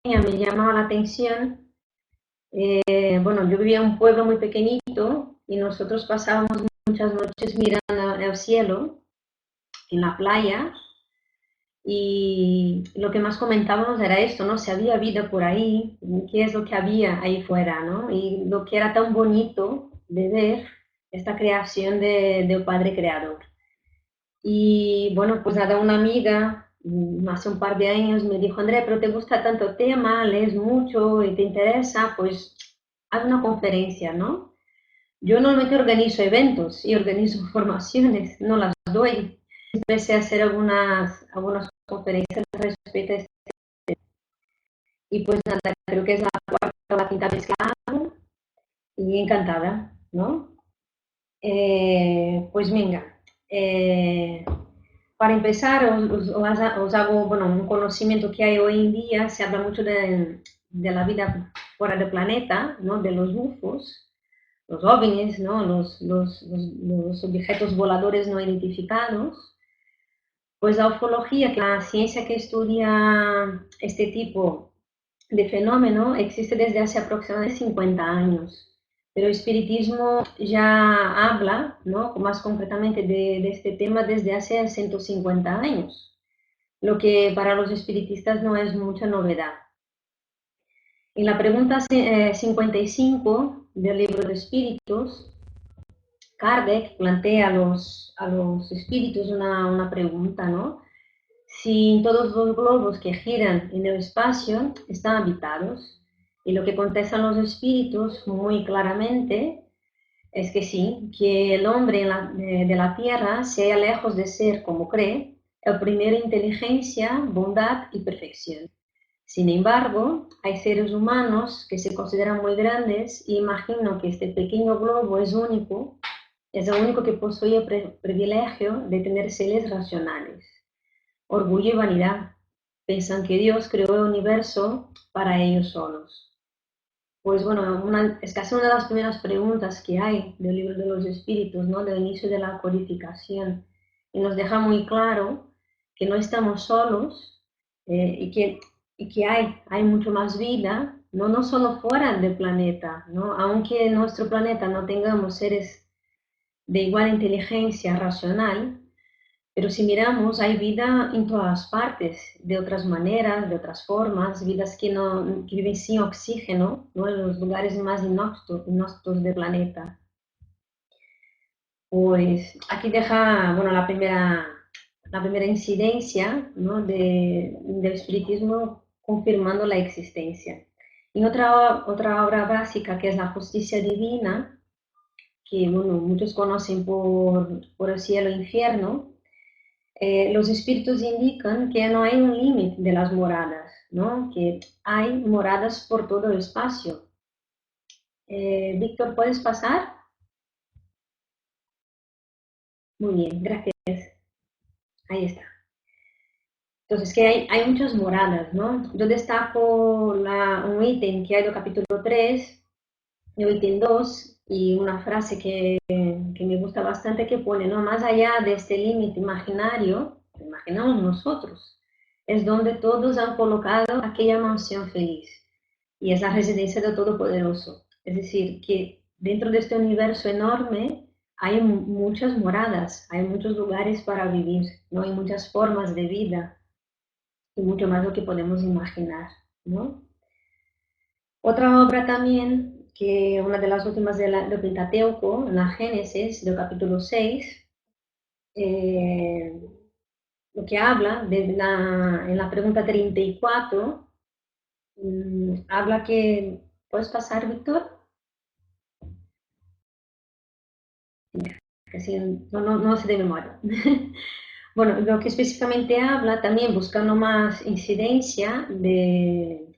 me llamaba la atención. Bueno, yo vivía en un pueblo muy pequeñito y nosotros pasábamos muchas noches mirando al cielo en la playa y lo que más comentábamos era esto, ¿no? Si había vida por ahí, qué es lo que había ahí fuera, ¿no? Y lo que era tan bonito de ver esta creación de un Padre Creador. Y bueno, pues nada, una amiga hace un par de años me dijo, Andrea, pero te gusta tanto el tema, lees mucho y te interesa, pues haz una conferencia, ¿no? Yo normalmente organizo eventos y organizo formaciones, no las doy. Empecé a hacer algunas conferencias respecto a este. Y pues nada, creo que es la cuarta o la quinta vez que la hago y encantada, ¿no? Pues venga, para empezar, os hago bueno, un conocimiento que hay hoy en día, se habla mucho de la vida fuera del planeta, ¿no? De los UFOs, los ovnis, ¿no? Los objetos voladores no identificados. Pues la ufología, que es la ciencia que estudia este tipo de fenómeno, existe desde hace aproximadamente 50 años. Pero el espiritismo ya habla, ¿no? Más concretamente de este tema desde hace 150 años, lo que para los espiritistas no es mucha novedad. En la pregunta 55 del libro de espíritus, Kardec plantea a los espíritus una pregunta, ¿no? Si todos los globos que giran en el espacio están habitados. Y lo que contestan los espíritus muy claramente es que sí, que el hombre de la Tierra se halla lejos de ser, como cree, el primero inteligencia, bondad y perfección. Sin embargo, hay seres humanos que se consideran muy grandes y imagino que este pequeño globo es único, es el único que posee el privilegio de tener seres racionales. Orgullo y vanidad. Piensan que Dios creó el universo para ellos solos. Pues bueno, es casi una de las primeras preguntas que hay del libro de los espíritus, ¿no? Del inicio de la codificación. Y nos deja muy claro que no estamos solos y que hay mucho más vida, ¿no? No solo fuera del planeta, ¿no? Aunque en nuestro planeta no tengamos seres de igual inteligencia racional, pero si miramos, hay vida en todas partes, de otras maneras, de otras formas, vidas que viven sin oxígeno, ¿no? En los lugares más inhóspitos del planeta. Pues aquí deja, bueno, la primera incidencia, ¿no? Del espiritismo confirmando la existencia. Y otra obra básica que es la justicia divina, que bueno, muchos conocen por el cielo e infierno, los espíritus indican que no hay un límite de las moradas, ¿no? Que hay moradas por todo el espacio. Víctor, ¿puedes pasar? Muy bien, gracias. Ahí está. Entonces, que hay muchas moradas, ¿no? Yo destaco un ítem que hay del capítulo 3, el ítem 2, y una frase que me gusta bastante que pone, ¿no? Más allá de este límite imaginario, que imaginamos nosotros, es donde todos han colocado aquella mansión feliz, y es la residencia del Todopoderoso. Es decir, que dentro de este universo enorme hay muchas moradas, hay muchos lugares para vivir, ¿no? Hay muchas formas de vida y mucho más de lo que podemos imaginar, ¿no? Otra obra también, que una de las últimas del Pentateuco, en la Génesis, del capítulo 6, eh, lo que habla en la pregunta 34, habla que, ¿puedes pasar, Víctor? Casi no sé de memoria. Bueno, lo que específicamente habla, también buscando más incidencia de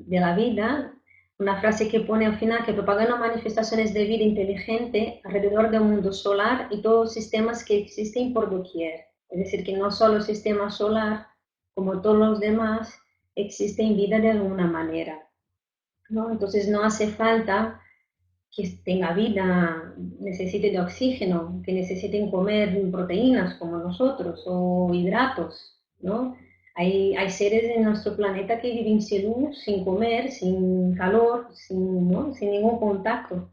la vida, una frase que pone al final que propagando manifestaciones de vida inteligente alrededor del mundo solar y todos los sistemas que existen por doquier. Es decir, que no solo el sistema solar, como todos los demás, existen vida de alguna manera, ¿no? Entonces no hace falta que tenga vida, necesite de oxígeno, que necesiten comer proteínas como nosotros o hidratos, ¿no? Hay seres en nuestro planeta que viven sin luz, sin comer, sin calor, sin, ¿no? sin ningún contacto.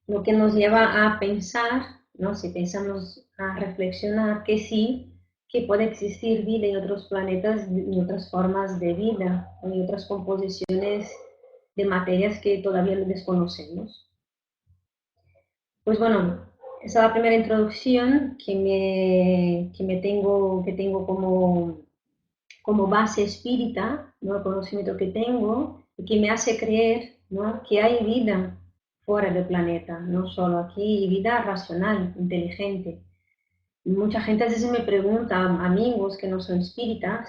Lo que nos lleva a pensar, ¿no? Si pensamos a reflexionar que sí, que puede existir vida en otros planetas, en otras formas de vida, en otras composiciones de materias que todavía no desconocemos. Pues bueno, esa es la primera introducción que tengo como base espírita, ¿no? El conocimiento que tengo y que me hace creer, ¿no? Que hay vida fuera del planeta, no solo aquí, y vida racional, inteligente. Mucha gente a veces me pregunta, amigos que no son espíritas,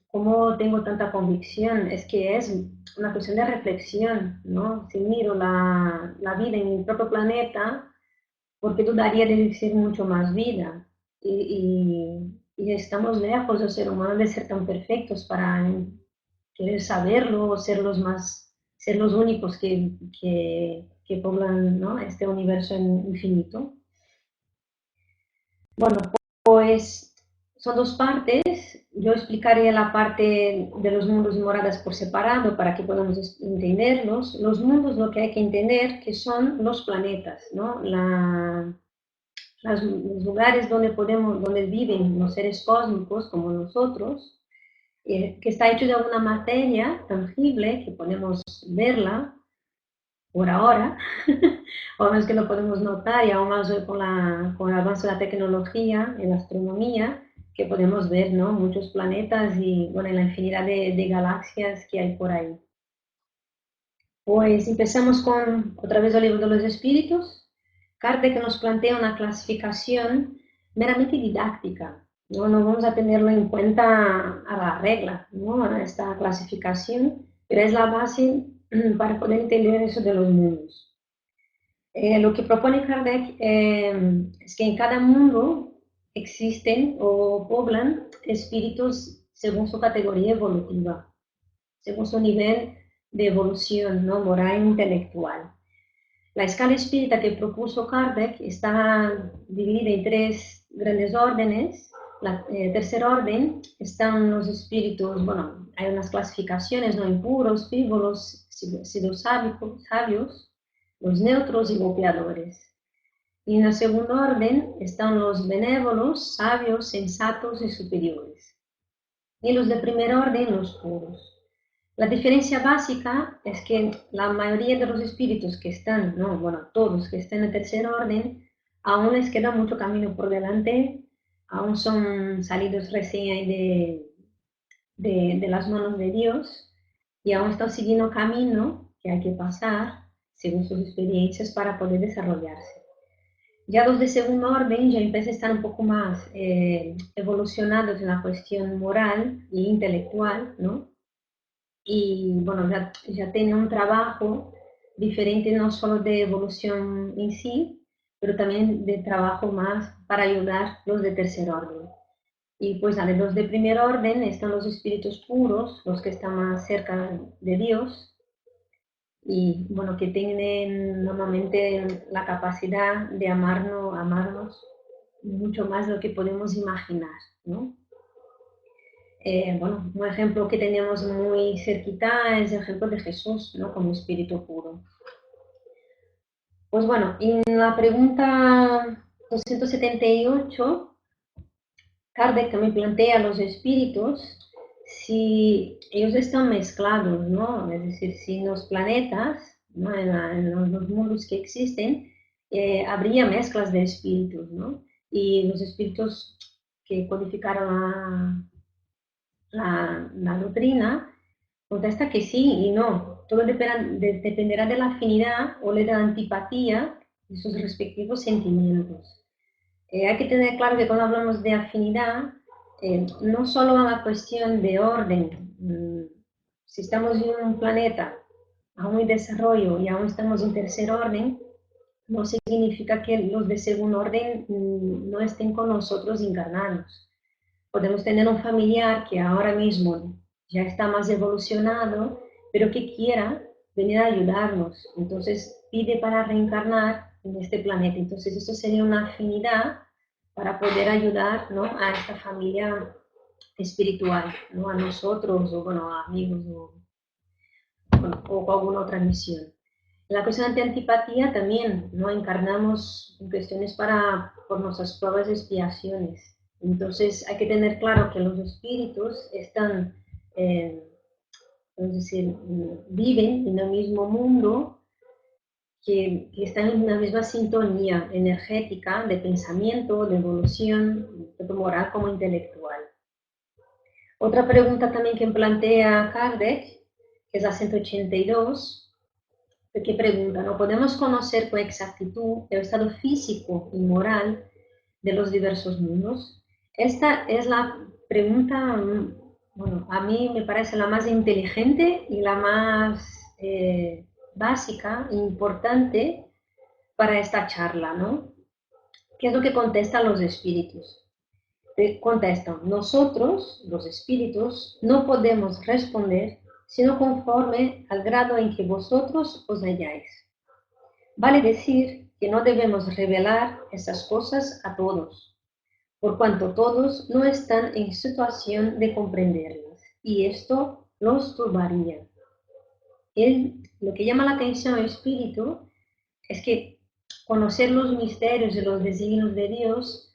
¿cómo tengo tanta convicción? Es que es una cuestión de reflexión, ¿no? Si miro la vida en mi propio planeta, ¿por qué dudaría de existir mucho más vida? Y estamos lejos, los seres humanos, de ser tan perfectos para querer saberlo o ser los únicos que poblan, ¿no? Este universo infinito. Bueno, pues son dos partes. Yo explicaré la parte de los mundos y moradas por separado para que podamos entenderlos. Los mundos, lo que hay que entender que son los planetas, ¿no? Los lugares donde viven los seres cósmicos como nosotros, que está hecho de alguna materia tangible que podemos verla por ahora, o menos que lo podemos notar, y aún más hoy con el avance de la tecnología en la astronomía, que podemos ver, ¿no? Muchos planetas y bueno, la infinidad de galaxias que hay por ahí. Pues empezamos con otra vez el libro de los espíritus. Kardec nos plantea una clasificación meramente didáctica. No vamos a tenerlo en cuenta a la regla, ¿no? A esta clasificación, pero es la base para poder entender eso de los mundos. Lo que propone Kardec es que en cada mundo existen o poblan espíritus según su categoría evolutiva, según su nivel de evolución, ¿no? Moral e intelectual. La escala espírita que propuso Kardec está dividida en tres grandes órdenes. Tercer orden están los espíritus, bueno, hay unas clasificaciones, no impuros, frívolos, sabios, los neutros y golpeadores. Y en el segundo orden están los benévolos, sabios, sensatos y superiores. Y los de primer orden, los puros. La diferencia básica es que la mayoría de los espíritus que están, no, bueno, todos que están en el tercer orden, aún les queda mucho camino por delante, aún son salidos recién de las manos de Dios y aún están siguiendo camino que hay que pasar según sus experiencias para poder desarrollarse. Ya los de segundo orden ya empiezan a estar un poco más evolucionados en la cuestión moral e intelectual, ¿no? Y bueno, ya tiene un trabajo diferente no solo de evolución en sí, pero también de trabajo más para ayudar los de tercer orden. Y pues de los de primer orden están los espíritus puros, los que están más cerca de Dios y bueno, que tienen normalmente la capacidad de amarnos mucho más de lo que podemos imaginar, ¿no? Bueno, un ejemplo que tenemos muy cerquita es el ejemplo de Jesús, ¿no? Como espíritu puro. Pues bueno, en la pregunta 278, Kardec también plantea a los espíritus si ellos están mezclados, ¿no? Es decir, si en los planetas, ¿no? En los mundos que existen, habría mezclas de espíritus, ¿no? Y los espíritus que codificaron la doctrina contesta que sí y no. Todo dependerá de la afinidad o de la antipatía de sus respectivos sentimientos. Hay que tener claro que cuando hablamos de afinidad, no solo a la cuestión de orden. Si estamos en un planeta aún en desarrollo y aún estamos en tercer orden, no significa que los de segundo orden no estén con nosotros encarnados. Podemos tener un familiar que ahora mismo ya está más evolucionado, pero que quiera venir a ayudarnos. Entonces pide para reencarnar en este planeta. Entonces esto sería una afinidad para poder ayudar, ¿no? A esta familia espiritual, ¿no? A nosotros o bueno, a amigos bueno, o alguna otra misión. En la cuestión de antipatía también, ¿no? Encarnamos en cuestiones por nuestras pruebas de expiaciones. Entonces hay que tener claro que los espíritus están, es decir, viven en el mismo mundo, que están en una misma sintonía energética de pensamiento, de evolución, tanto moral como intelectual. Otra pregunta también que plantea Kardec, que es la 182, que pregunta, ¿no? ¿Podemos conocer con exactitud el estado físico y moral de los diversos mundos? Esta es la pregunta, bueno, a mí me parece la más inteligente y la más básica e importante para esta charla, ¿no? ¿Qué es lo que contestan los espíritus? Contestan, nosotros, los espíritus, no podemos responder sino conforme al grado en que vosotros os halláis. Vale decir que no debemos revelar esas cosas a todos, por cuanto todos no están en situación de comprenderlas, y esto los turbaría. Lo que llama la atención al espíritu es que conocer los misterios y los designios de Dios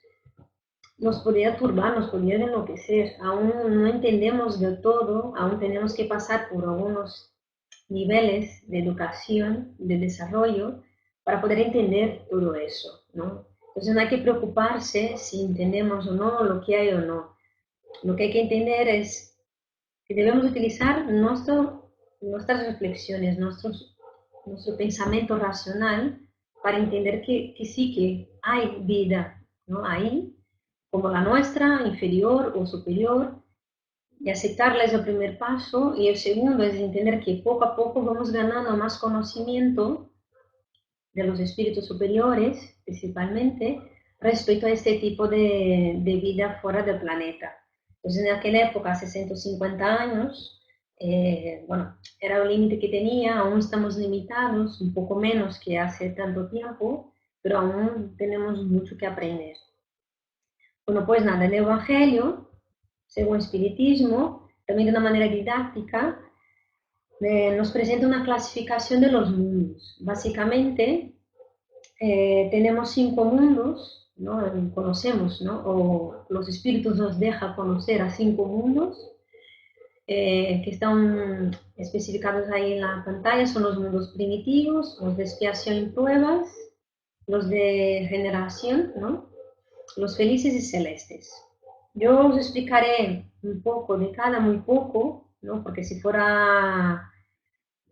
nos podría turbar, nos podría enloquecer. Aún no entendemos del todo, aún tenemos que pasar por algunos niveles de educación, de desarrollo, para poder entender todo eso, ¿no? Entonces no hay que preocuparse si entendemos o no lo que hay o no. Lo que hay que entender es que debemos utilizar nuestras reflexiones, nuestro pensamiento racional para entender que sí que hay vida, ¿no? Ahí, como la nuestra, inferior o superior, y aceptarla es el primer paso, y el segundo es entender que poco a poco vamos ganando más conocimiento de los espíritus superiores, principalmente, respecto a este tipo de vida fuera del planeta. Entonces, en aquella época, hace 150 años, bueno, era el límite que tenía, aún estamos limitados, un poco menos que hace tanto tiempo, pero aún tenemos mucho que aprender. Bueno, pues nada, el Evangelio, según el Espiritismo, también de una manera didáctica, nos presenta una clasificación de los mundos. Básicamente, tenemos 5 mundos, ¿no? Conocemos, ¿no? O los espíritus nos dejan conocer a 5 mundos que están especificados ahí en la pantalla. Son los mundos primitivos, los de expiación y pruebas, los de generación, ¿no? Los felices y celestes. Yo os explicaré un poco de cada, muy poco, ¿no? Porque si fuera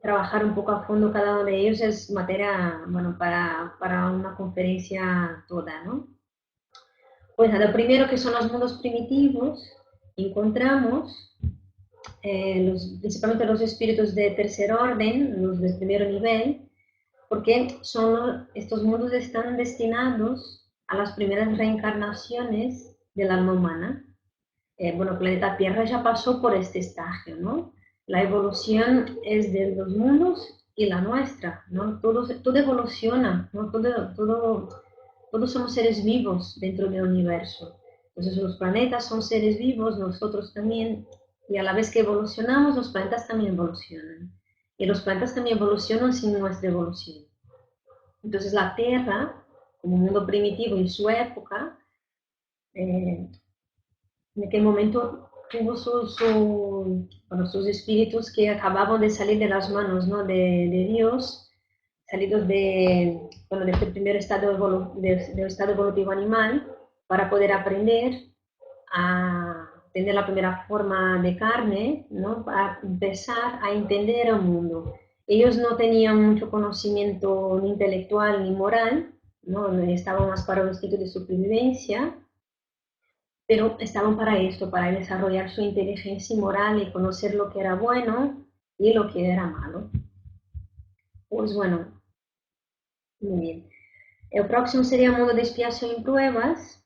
trabajar un poco a fondo cada uno de ellos es materia, bueno, para una conferencia toda, ¿no? Pues lo primero que son los mundos primitivos, encontramos principalmente los espíritus de tercer orden, los de primer nivel, porque estos mundos están destinados a las primeras reencarnaciones del alma humana. Bueno, el planeta Tierra ya pasó por este estágio, ¿no? La evolución es de los mundos y la nuestra, ¿no? Todo evoluciona, ¿no? Todos somos seres vivos dentro del universo. Entonces los planetas son seres vivos, nosotros también, y a la vez que evolucionamos, los planetas también evolucionan. Y los planetas también evolucionan sin nuestra evolución. Entonces la Tierra, como mundo primitivo en su época, en aquel momento tuvo sus espíritus que acababan de salir de las manos, ¿no? de Dios, salidos de este primer del estado evolutivo animal, para poder aprender a tener la primera forma de carne, ¿no? Para empezar a entender el mundo. Ellos no tenían mucho conocimiento ni intelectual ni moral, ¿no? Estaban más para el instinto de supervivencia, pero estaban para esto, para desarrollar su inteligencia moral y conocer lo que era bueno y lo que era malo. Pues bueno, muy bien. El próximo sería mundo de expiación y pruebas.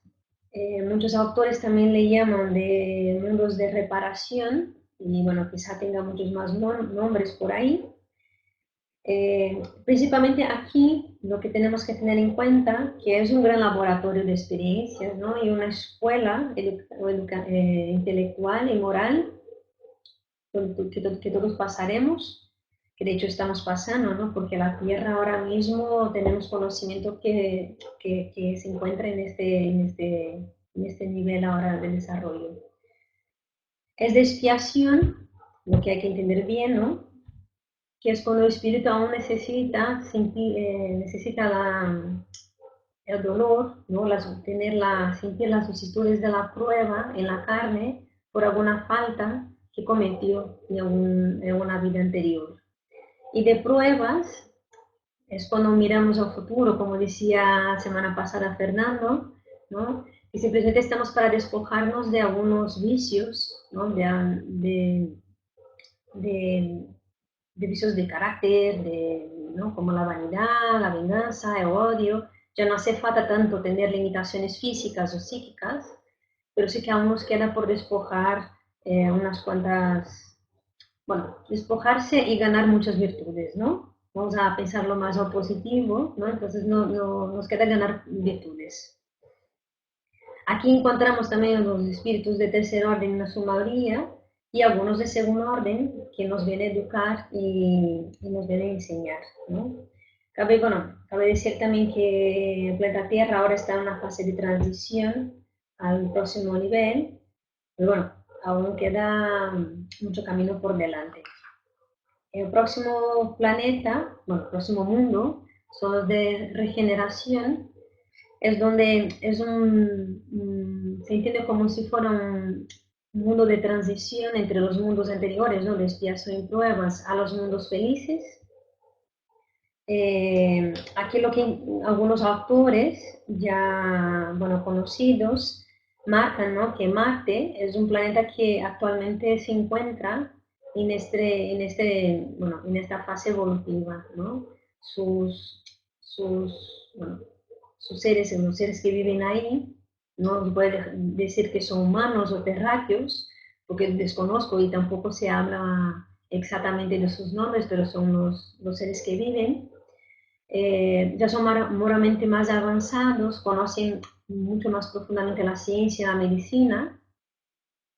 Muchos autores también le llaman de mundos de reparación y bueno, quizá tenga muchos más nombres por ahí. Principalmente aquí lo que tenemos que tener en cuenta que es un gran laboratorio de experiencias, ¿no? Y una escuela intelectual y moral que todos pasaremos, que de hecho estamos pasando, ¿no? Porque la Tierra ahora mismo tenemos conocimiento que se encuentra en este nivel ahora de desarrollo. Es de expiación, lo que hay que entender bien, ¿no? Que es cuando el espíritu aún necesita, el dolor, ¿no? Sentir las vicisitudes de la prueba en la carne por alguna falta que cometió en una vida anterior. Y de pruebas es cuando miramos al futuro, como decía semana pasada Fernando, ¿no? Y simplemente estamos para despojarnos de algunos vicios, ¿no? De, de vicios de carácter, ¿no? Como la vanidad, la venganza, el odio. Ya no hace falta tanto tener limitaciones físicas o psíquicas, pero sí que aún nos queda por despojar unas cuantas, bueno, despojarse y ganar muchas virtudes, ¿no? Vamos a pensarlo más al positivo, ¿no? Entonces nos queda ganar virtudes. Aquí encontramos también los espíritus de tercer orden en su mayoría y algunos de segundo orden que nos vienen a educar y nos vienen a enseñar, ¿no? Cabe decir también que el planeta Tierra ahora está en una fase de transición al próximo nivel, pero bueno, aún queda mucho camino por delante. El próximo planeta, bueno, el próximo mundo, son los de regeneración, es donde se entiende como si fuera un mundo de transición entre los mundos anteriores, ¿no? De expiación y pruebas, a los mundos felices. Aquí lo que algunos autores ya, bueno, conocidos marcan, ¿no? Que Marte es un planeta que actualmente se encuentra en esta fase evolutiva, ¿no? Bueno, los seres que viven ahí, no se puede decir que son humanos o terráqueos, porque desconozco y tampoco se habla exactamente de sus nombres, pero son los seres que viven. Ya son moralmente más avanzados, conocen mucho más profundamente la ciencia, la medicina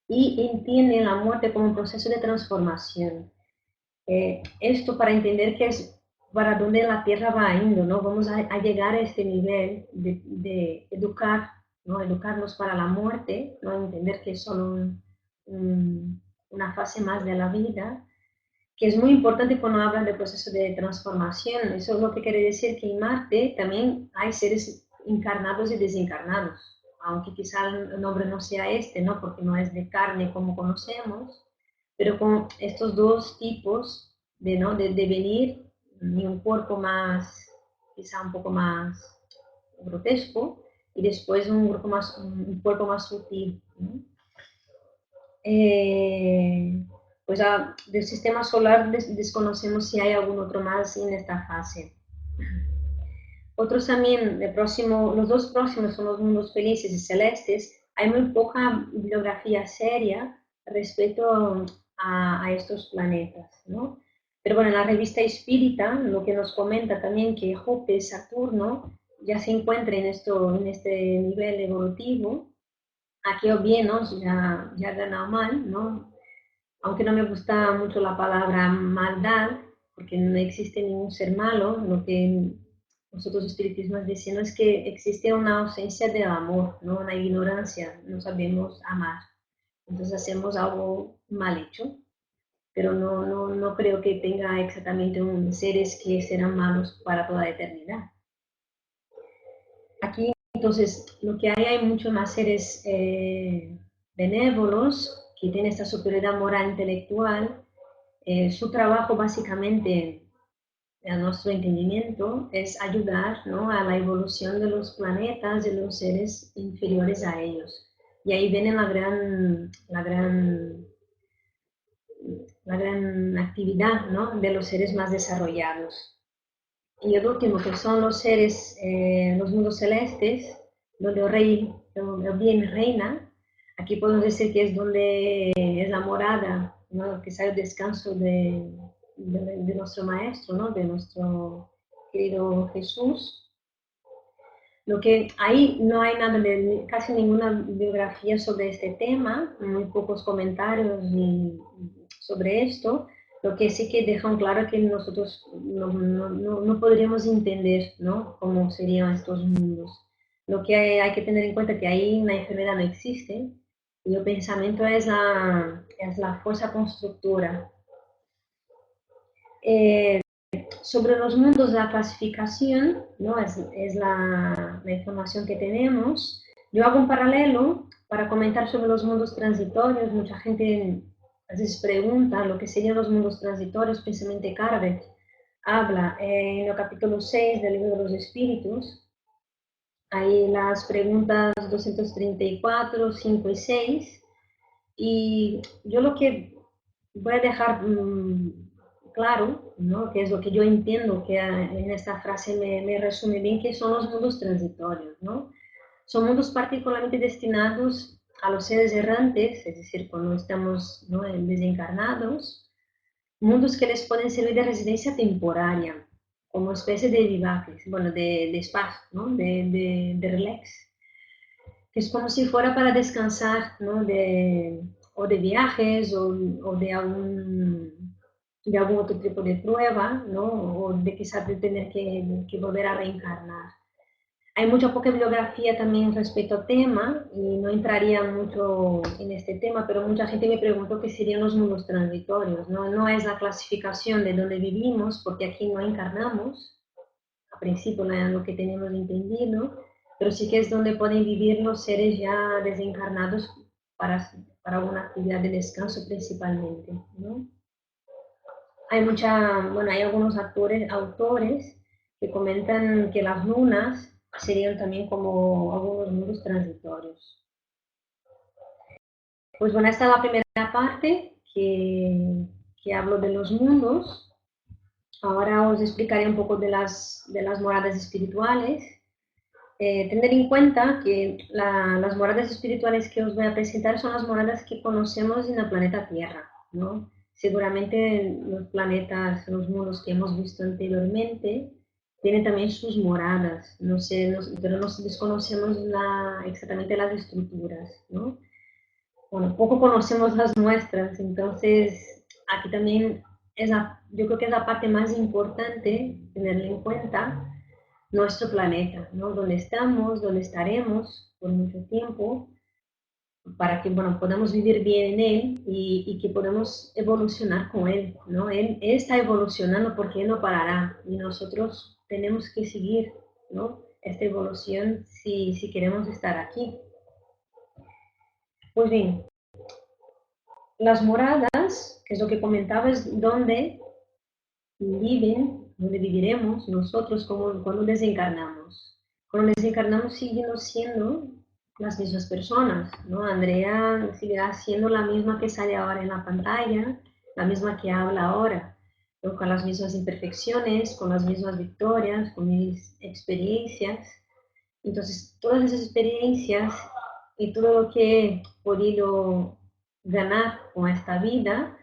y entienden la muerte como un proceso de transformación. Esto para entender que es para dónde la Tierra va yendo, ¿no? Vamos a llegar a este nivel de educar, ¿no? Educarnos para la muerte, ¿no? Entender que es solo una fase más de la vida, que es muy importante cuando hablan del proceso de transformación. Eso es lo que quiere decir que en Marte también hay seres encarnados y desencarnados, aunque quizá el nombre no sea este, ¿no? Porque no es de carne como conocemos, pero con estos dos tipos ¿no? de venir en un cuerpo más, quizá un poco más grotesco, y después un cuerpo más sutil, ¿no? Pues del sistema solar desconocemos si hay algún otro más en esta fase. Otros también, los dos próximos son los mundos felices y celestes. Hay muy poca bibliografía seria respecto a estos planetas, ¿no? Pero bueno, en la revista Espírita lo que nos comenta también que Júpiter, Saturno, ya se encuentra en este nivel evolutivo. Aquí o bien, ¿no? Ya ha ganado mal, ¿no? Aunque no me gusta mucho la palabra maldad, porque no existe ningún ser malo, lo que nosotros espiritismos decimos es que existe una ausencia de amor, ¿no? Una ignorancia, no sabemos amar. Entonces hacemos algo mal hecho, pero no creo que tenga exactamente seres que serán malos para toda la eternidad. Aquí, entonces, lo que hay muchos más seres benévolos que tienen esta superioridad moral intelectual. Su trabajo básicamente, a nuestro entendimiento, es ayudar, ¿no? A la evolución de los planetas, de los seres inferiores a ellos. Y ahí viene la gran actividad, ¿no? De los seres más desarrollados. Y el último, que son los seres, los mundos celestes, donde el bien reina. Aquí podemos decir que es donde es la morada, ¿no? Que sea el descanso de nuestro maestro, ¿no? De nuestro querido Jesús. Lo que ahí no hay nada de casi ninguna biografía sobre este tema, muy pocos comentarios sobre esto, lo que sí que dejan claro que nosotros no podríamos entender, ¿no?, cómo serían estos mundos. Lo que hay que tener en cuenta es que ahí una enfermedad no existe y el pensamiento es la fuerza constructora. Sobre los mundos de la clasificación, ¿no? Es la información que tenemos. Yo hago un paralelo para comentar sobre los mundos transitorios. Mucha gente a veces pregunta lo que serían los mundos transitorios. Precisamente Kardec habla en el capítulo 6 del libro de los espíritus. Hay las preguntas 234, 5 y 6. Y yo lo que voy a dejar claro, ¿no?, que es lo que yo entiendo, que en esta frase me resume bien, que son los mundos transitorios, ¿no? Son mundos particularmente destinados a los seres errantes, es decir, cuando estamos, ¿no?, desencarnados, mundos que les pueden servir de residencia temporaria, como especie de vivaces, bueno, de espacio, ¿no?, de relax, que es como si fuera para descansar, ¿no?, o de viajes o de algún otro tipo de prueba, ¿no?, o de quizás de tener que volver a reencarnar. Hay mucha poca bibliografía también respecto al tema y no entraría mucho en este tema, pero mucha gente me preguntó qué serían los mundos transitorios, ¿no? No es la clasificación de donde vivimos, porque aquí no encarnamos, a principio lo que tenemos entendido, pero sí que es donde pueden vivir los seres ya desencarnados para una actividad de descanso principalmente, ¿no? Hay algunos autores que comentan que las lunas serían también como algunos mundos transitorios. Pues bueno, esta es la primera parte que hablo de los mundos. Ahora os explicaré un poco de las moradas espirituales. Tener en cuenta que las moradas espirituales que os voy a presentar son las moradas que conocemos en el planeta Tierra, ¿no? Seguramente los planetas, los mundos que hemos visto anteriormente, tienen también sus moradas, no sé, pero no desconocemos exactamente las estructuras, ¿no? Bueno, poco conocemos las nuestras, entonces aquí también yo creo que es la parte más importante tenerla en cuenta, nuestro planeta, ¿no? Donde estamos, donde estaremos por mucho tiempo, para que, bueno, podamos vivir bien en él y que podamos evolucionar con él, ¿no? Él está evolucionando porque él no parará y nosotros tenemos que seguir, ¿no?, esta evolución si queremos estar aquí. Pues bien, las moradas, que es lo que comentaba, es donde donde viviremos nosotros cuando desencarnamos. Cuando desencarnamos seguimos siendo las mismas personas, ¿no? Andrea seguirá siendo la misma que sale ahora en la pantalla, la misma que habla ahora, ¿no?, con las mismas imperfecciones, con las mismas victorias, con mis experiencias. Entonces, todas esas experiencias y todo lo que he podido ganar con esta vida,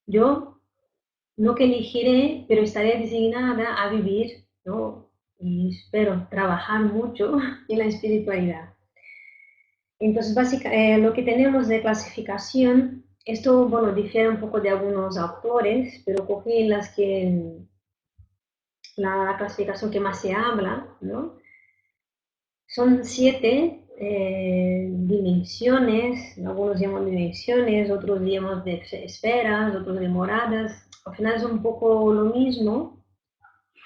yo no que elegiré, pero estaré designada a vivir, ¿no? Y espero trabajar mucho en la espiritualidad. Entonces, básicamente, lo que tenemos de clasificación, esto, bueno, difiere un poco de algunos autores, pero cogí la clasificación que más se habla, ¿no? Son 7 dimensiones, algunos llaman dimensiones, otros llaman de esferas, otros de moradas. Al final es un poco lo mismo,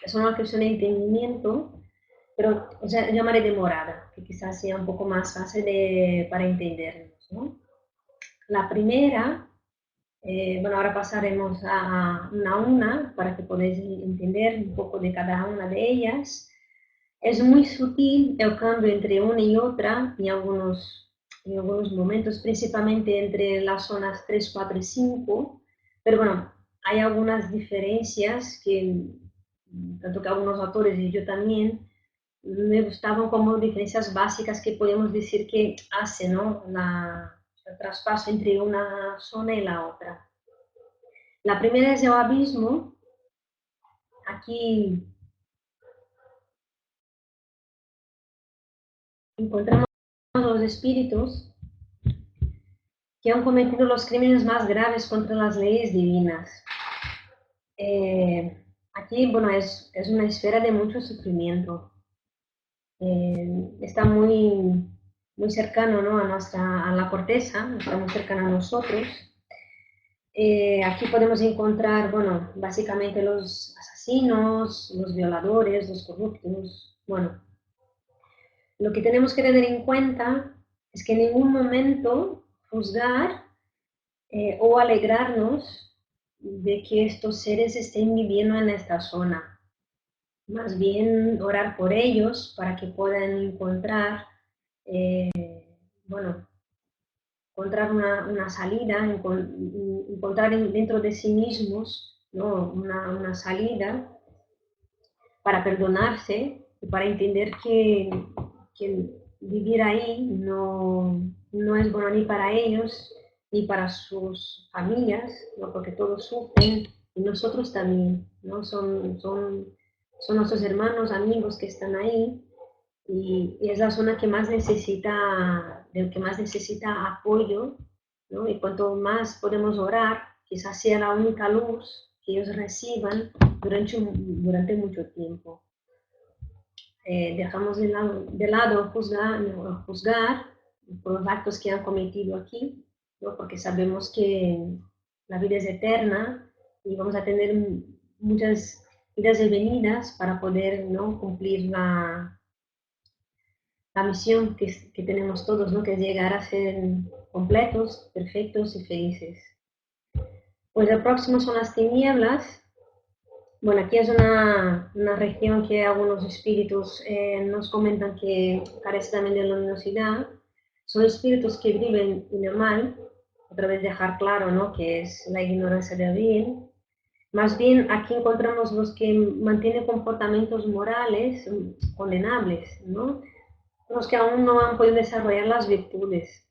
es una cuestión de entendimiento, pero llamaré de morada, que quizás sea un poco más fácil para entendernos, ¿no? La primera, bueno, ahora pasaremos a una para que podáis entender un poco de cada una de ellas. Es muy sutil el cambio entre una y otra en algunos momentos, principalmente entre las zonas 3, 4 y 5, pero bueno, hay algunas diferencias que, tanto que algunos autores y yo también, me gustaban como diferencias básicas que podemos decir que hacen, ¿no?, el traspaso entre una zona y la otra. La primera es el abismo. Aquí encontramos los espíritus que han cometido los crímenes más graves contra las leyes divinas. Aquí, bueno, es una esfera de mucho sufrimiento. Está muy cercano, ¿no? A la corteza, está muy cercano a nosotros. Aquí podemos encontrar, bueno, básicamente los asesinos, los violadores, los corruptos. Bueno, lo que tenemos que tener en cuenta es que en ningún momento juzgar o alegrarnos de que estos seres estén viviendo en esta zona. Más bien orar por ellos para que puedan encontrar, bueno, encontrar una salida, encontrar dentro de sí mismos, ¿no? Una salida para perdonarse y para entender que vivir ahí no es bueno ni para ellos ni para sus familias, ¿no? Porque todos sufren y nosotros también, ¿no? Son nuestros hermanos, amigos que están ahí y es la zona que más necesita, del que más necesita apoyo, ¿no? Y cuanto más podemos orar, quizás sea la única luz que ellos reciban durante mucho tiempo. Dejamos de lado juzgar por los actos que han cometido aquí, ¿no? Porque sabemos que la vida es eterna y vamos a tener muchas vidas y venidas para poder, ¿no? Cumplir la misión que tenemos todos, ¿no? Que es llegar a ser completos, perfectos y felices. Pues el próximo son las tinieblas. Bueno, aquí es una región que algunos espíritus nos comentan que carece también de luminosidad. Son espíritus que viven en el mal, otra vez dejar claro, ¿no? Que es la ignorancia del bien. Más bien aquí encontramos los que mantienen comportamientos morales condenables, ¿no? Los que aún no han podido desarrollar las virtudes,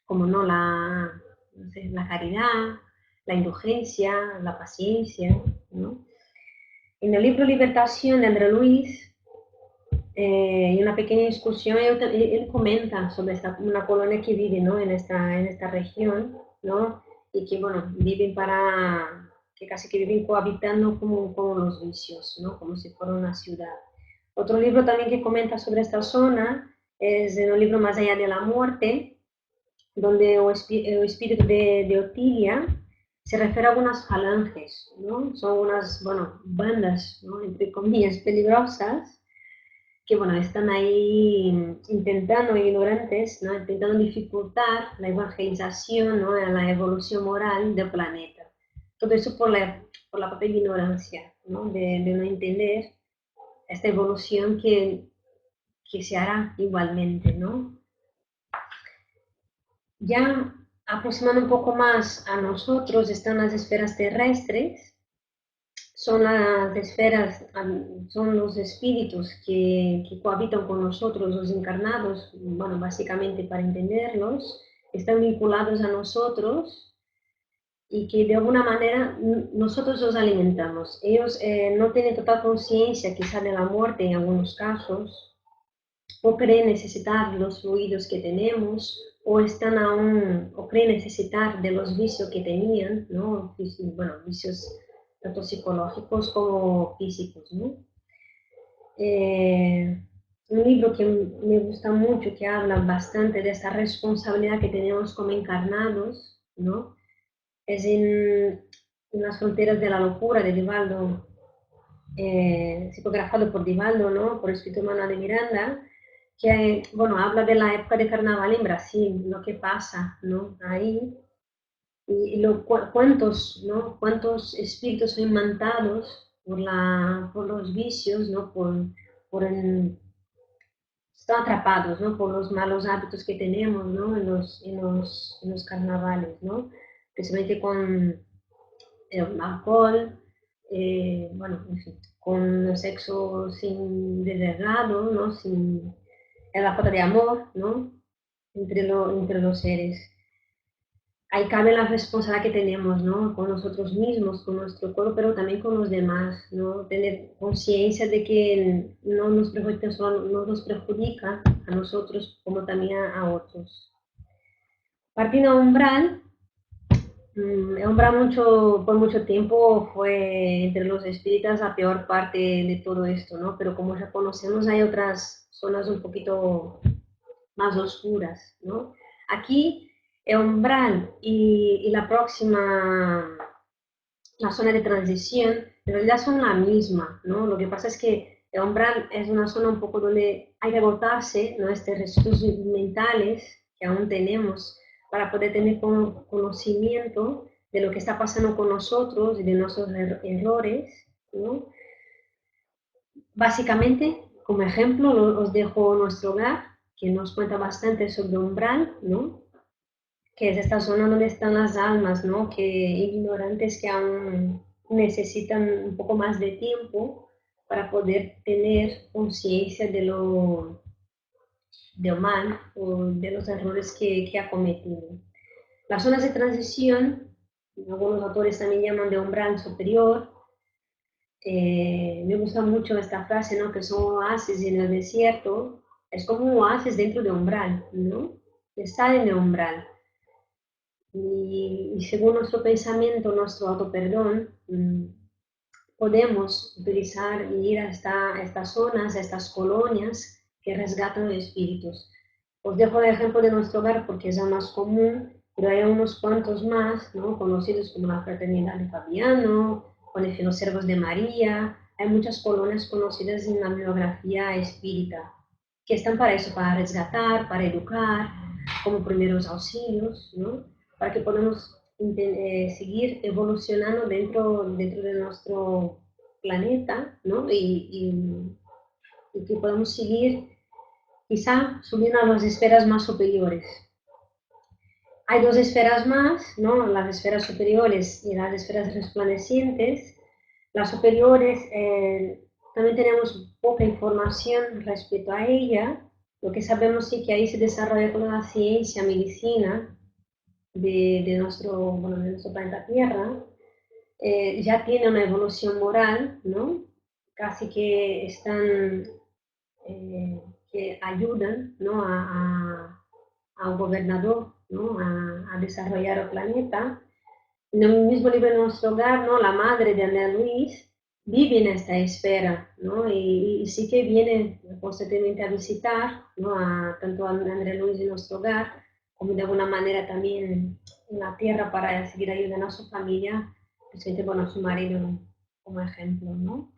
como no no sé, la caridad, la indulgencia, la paciencia, ¿no? En el libro Libertación de André Luis, en una pequeña discusión, él comenta sobre una colonia que vive, ¿no? En esta región, ¿no? Y que, bueno, que casi que viven cohabitando como los vicios, ¿no? Como si fuera una ciudad. Otro libro también que comenta sobre esta zona es en el libro Más allá de la muerte, donde el espíritu de Otilia se refiere a algunas falanges, ¿no? Son unas, bueno, bandas, ¿no? Entre comillas, peligrosas, que, bueno, están ahí intentando, ignorantes, ¿no? Intentando dificultar la evangelización, ¿no? La evolución moral del planeta. Todo eso por la propia ignorancia, ¿no? De no entender esta evolución que se hará igualmente, ¿no? Ya aproximando un poco más a nosotros están las esferas terrestres, son las esferas, son los espíritus que cohabitan con nosotros, los encarnados, bueno, básicamente para entenderlos, están vinculados a nosotros y que de alguna manera nosotros los alimentamos. Ellos no tienen total conciencia quizá de la muerte en algunos casos, o creen necesitar los fluidos que tenemos, o creen necesitar de los vicios que tenían, ¿no? Bueno, vicios tanto psicológicos como físicos, ¿no? Un libro que me gusta mucho, que habla bastante de esta responsabilidad que tenemos como encarnados, ¿no? Es en las fronteras de la locura de Divaldo, psicografado por Divaldo, ¿no? Por el escritor Manuel de Miranda, que, bueno, habla de la época de carnaval en Brasil, lo que pasa, ¿no? Ahí, y cuántos, ¿no? Cuántos espíritus son imantados por los vicios, ¿no? Están atrapados, ¿no? Por los malos hábitos que tenemos, ¿no? En los carnavales, ¿no? Especialmente con el alcohol, bueno, en fin, con el sexo sin desregado, ¿no? Sin la falta de amor, ¿no? Entre los seres. ahí cabe la responsabilidad que tenemos, ¿no? Con nosotros mismos, con nuestro cuerpo, pero también con los demás, ¿no? Tener conciencia de que no nos perjudica a nosotros como también a otros. Partiendo a umbral, el umbral por mucho tiempo fue entre los espíritas la peor parte de todo esto, ¿no? Pero como ya conocemos, hay otras zonas un poquito más oscuras, ¿no? Aquí, el umbral y la próxima, la zona de transición, en realidad son la misma, ¿no? Lo que pasa es que el umbral es una zona un poco donde hay que agotarse, ¿no? Estos recursos mentales que aún tenemos para poder tener conocimiento de lo que está pasando con nosotros y de nuestros errores, ¿no? Básicamente, como ejemplo, os dejo nuestro hogar, que nos cuenta bastante sobre umbral, ¿no? Que es esta zona donde están las almas, ¿no? Que ignorantes que aún necesitan un poco más de tiempo para poder tener conciencia de lo mal o de los errores que ha cometido. Las zonas de transición, algunos autores también llaman de umbral superior. Me gusta mucho esta frase, ¿no? Que son oasis en el desierto. Es como un oasis dentro de umbral, ¿no? Está en el umbral. Y según nuestro pensamiento, nuestro autoperdón, podemos utilizar y ir a estas zonas, a estas colonias que resgatan los espíritus. Os dejo el ejemplo de nuestro hogar porque es el más común, pero hay unos cuantos más, ¿no? Conocidos como la Fraternidad de Fabiano, con los Servos de María. Hay muchas colonias conocidas en la bibliografía espírita que están para eso, para resgatar, para educar, como primeros auxilios, ¿no? Para que podamos seguir evolucionando dentro de nuestro planeta, ¿no? Y que podamos seguir quizá subiendo a las esferas más superiores. Hay dos esferas más, ¿no? Las esferas superiores y las esferas resplandecientes. Las superiores también tenemos poca información respecto a ella. Lo que sabemos es que ahí se desarrolla toda la ciencia, medicina de nuestro planeta Tierra. Ya tiene una evolución moral, ¿no? Casi que están, que ayudan, ¿no? a un gobernador, ¿no? A desarrollar el planeta. En el mismo libro de nuestro hogar, ¿no? La madre de Ana Luis vive en esta esfera, ¿no? Y sí que viene constantemente a visitar, ¿no? Tanto a André Luis en nuestro hogar, como de alguna manera también en la tierra para seguir ayudando a su familia, especialmente, bueno, a su marido como ejemplo, ¿no?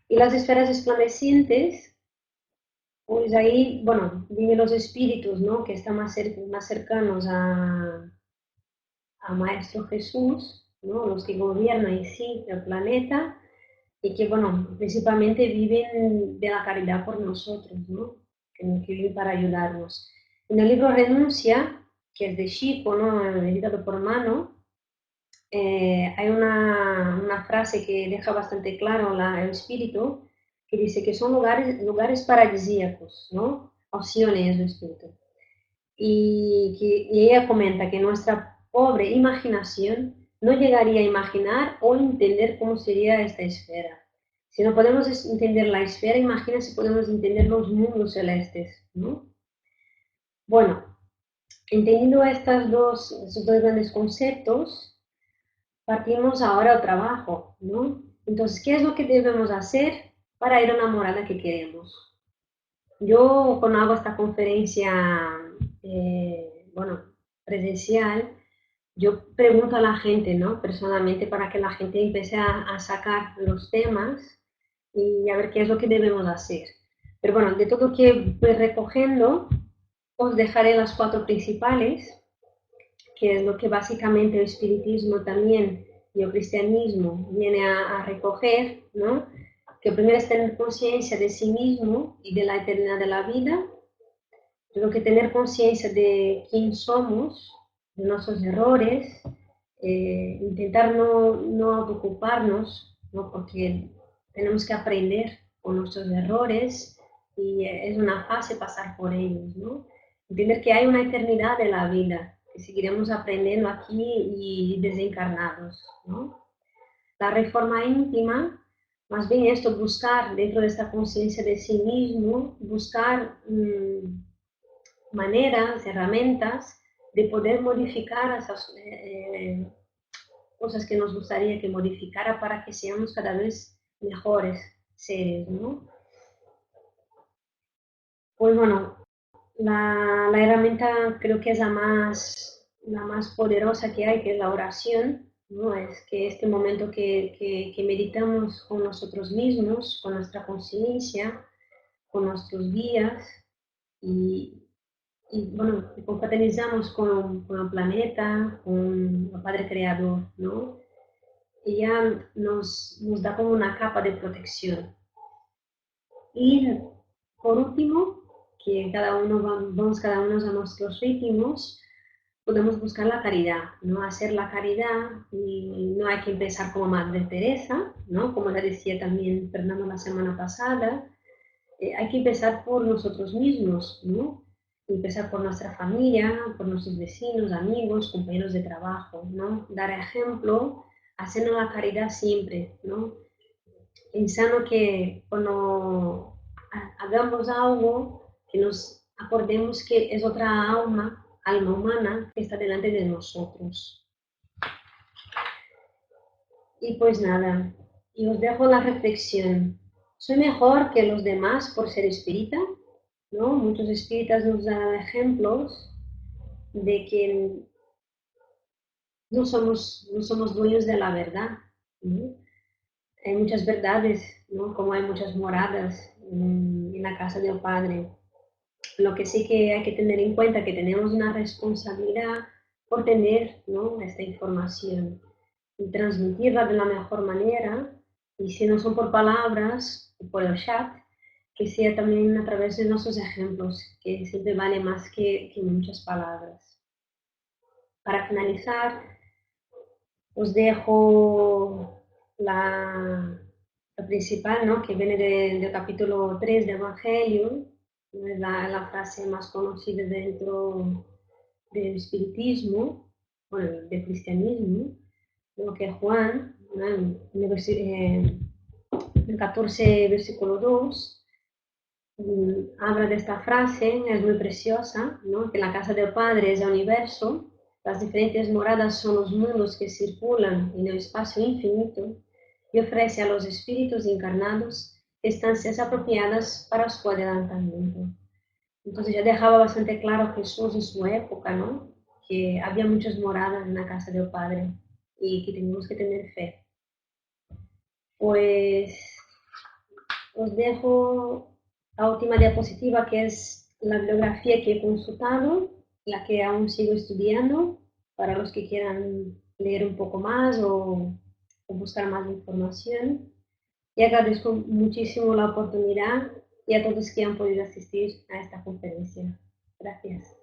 Y las esferas resplandecientes, pues ahí, bueno, viven los espíritus, ¿no? Que están más cercanos a Maestro Jesús, ¿no? Los que gobiernan en sí el planeta y que, bueno, principalmente viven de la caridad por nosotros, ¿no? Que viven para ayudarnos. En el libro Renuncia, que es de Chico, ¿no? Editado por mano, hay una frase que deja bastante claro el espíritu, que dice que son lugares paradisíacos, ¿no? Opciones del espíritu. Y ella comenta que nuestra pobre imaginación no llegaría a imaginar o entender cómo sería esta esfera. Si no podemos entender la esfera, imagina si podemos entender los mundos celestes, ¿no? Bueno, entendiendo estos dos grandes conceptos, partimos ahora al trabajo, ¿no? Entonces, ¿qué es lo que debemos hacer para ir a una morada que queremos? Yo cuando hago esta conferencia, bueno, presencial, yo pregunto a la gente, ¿no? Personalmente, para que la gente empiece a sacar los temas y a ver qué es lo que debemos hacer. Pero bueno, de todo que voy recogiendo, os dejaré las cuatro principales, que es lo que básicamente el espiritismo también y el cristianismo viene a recoger, ¿no? Que primero es tener conciencia de sí mismo y de la eternidad de la vida, pero que tener conciencia de quién somos, de nuestros errores, intentar no ocuparnos, ¿no? Porque tenemos que aprender con nuestros errores y es una fase pasar por ellos, ¿no? Entender que hay una eternidad de la vida, que seguiremos aprendiendo aquí y desencarnados, ¿no? La reforma íntima, más bien esto, buscar dentro de esta conciencia de sí mismo, buscar maneras, herramientas de poder modificar esas cosas que nos gustaría que modificara para que seamos cada vez mejores seres, ¿no? Pues bueno, la herramienta creo que es la más poderosa que hay, que es la oración, ¿no? Es que este momento que meditamos con nosotros mismos, con nuestra conciencia, con nuestros guías y, bueno, confraternizamos con el planeta, con el Padre Creador, ¿no? Y ya nos da como una capa de protección. Y por último, que vamos cada uno a nuestros ritmos, podemos buscar la caridad, ¿no? Hacer la caridad y no hay que empezar como Madre Teresa, ¿no? Como le decía también Fernando la semana pasada, hay que empezar por nosotros mismos, ¿no? Empezar por nuestra familia, por nuestros vecinos, amigos, compañeros de trabajo, ¿no? Dar ejemplo, haciendo la caridad siempre, ¿no? Pensando que cuando hagamos algo, que nos acordemos que es otra alma humana que está delante de nosotros. Y pues nada, y os dejo la reflexión. ¿Soy mejor que los demás por ser espírita? ¿No? Muchos espíritas nos dan ejemplos de que no somos dueños de la verdad, ¿no? Hay muchas verdades, ¿no? Como hay muchas moradas en la casa del Padre. Lo que sí que hay que tener en cuenta que tenemos una responsabilidad por tener, ¿no? Esta información y transmitirla de la mejor manera, y si no son por palabras o por el chat, que sea también a través de nuestros ejemplos, que siempre vale más que muchas palabras. Para finalizar, os dejo la principal, ¿no? Que viene del capítulo 3 del Evangelio, ¿no? Es la frase más conocida dentro del espiritismo, bueno, del cristianismo, lo que Juan, ¿no? En 14, versículo 2, habla de esta frase, es muy preciosa, ¿no? Que la casa del Padre es el universo, las diferentes moradas son los mundos que circulan en el espacio infinito y ofrece a los espíritus encarnados estancias apropiadas para su adelantamiento. Entonces ya dejaba bastante claro Jesús en su época, ¿no? Que había muchas moradas en la casa del Padre y que teníamos que tener fe. Pues os dejo la última diapositiva, que es la bibliografía que he consultado, la que aún sigo estudiando, para los que quieran leer un poco más o buscar más información. Y agradezco muchísimo la oportunidad y a todos que han podido asistir a esta conferencia. Gracias.